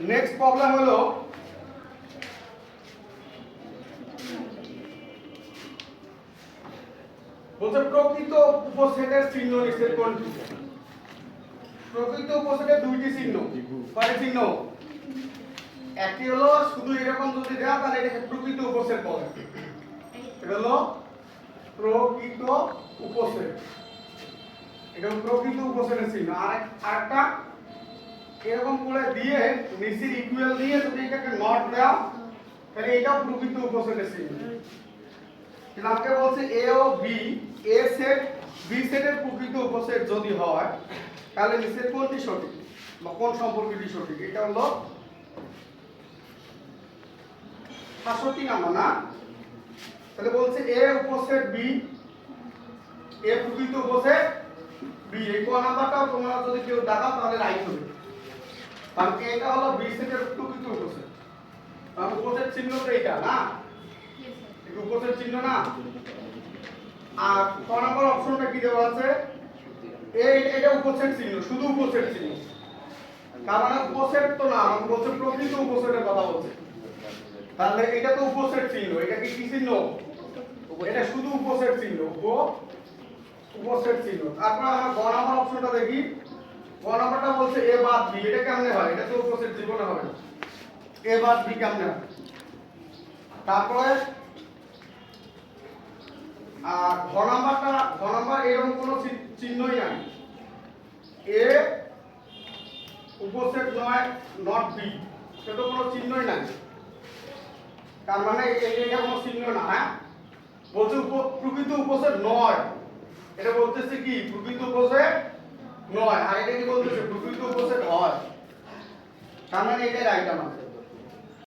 Next problem হলো বলছে প্রকৃত উপসেটের চিহ্ন নিচের কোনটি? প্রকৃত উপসেটের দুইটি চিহ্ন, কয়টি চিহ্ন? একটি হলো শুধু এরকম যদি দেওয়া তাহলে এটাকে প্রকৃত উপসেট বলে, এটা হলো প্রকৃত উপসেট, এটা প্রকৃত উপসেটের চিহ্ন। আর আরেকটা এরকম করে দিয়ে নিচের ইকুয়াল দিয়ে যদি এটাকে নট দাও তাহলে এটাও প্রকৃত উপসেটের চিহ্ন। কিন্তু আমাকে বলছে এ ও বি, এ সেট বি সেটের প্রকৃত উপসেট যদি হয় তাহলে নিচের কোনটি সঠিক বা কোন সম্পর্কটি সঠিক? এটা হলো ৬৭ নাম্বার না? তাহলে বলছে এ উপসেট বি, এ প্রকৃত উপসেট বি। এই কোন নাম্বারটাও তোমরা যদি কেউ দেখাও তাহলে রাইট হবে, কারণ এটা হলো বি সেটের প্রকৃত উপসেট। তাহলে উপসেট চিহ্ন তো এটা না, এটা উপসেট চিহ্ন না। আর ক নম্বর অপশনটা কি দেওয়া আছে? এটা উপসেট চিহ্ন, শুধু উপসেট চিহ্ন, তার মানে উপসেট তো না, আমাকে বলছে প্রকৃত উপসেটের কথা বলছে। তাহলে এটা তো উপসেট চিহ্ন, এটা কি চিহ্ন? এটা শুধু উপসেট চিহ্ন, উপসেট চিহ্ন। তারপর আমরা গ নম্বর অপশনটা দেখি। গ নম্বরটা বলছে এ বাদ বি, এটা কেমনে হয়? এটা তো উপসেট জীবনে হবে না, এ বাদ বি কেমনে হয়? তারপরে ঘ নাম্বার এরকম কোনো চিহ্নই নাই, এ উপসেট নয় নট বি, সেটা কোনো চিহ্নই নাই, তার মানে এটা কোনো চিহ্ন না। হ্যাঁ, বলছে প্রকৃত উপসেট নয়, এটা বলতেছে কি প্রকৃত উপসেট নয়, আর এটা কি বলতেছে প্রকৃত উপসেট হয়, তার মানে এটাই রাইট আনসার।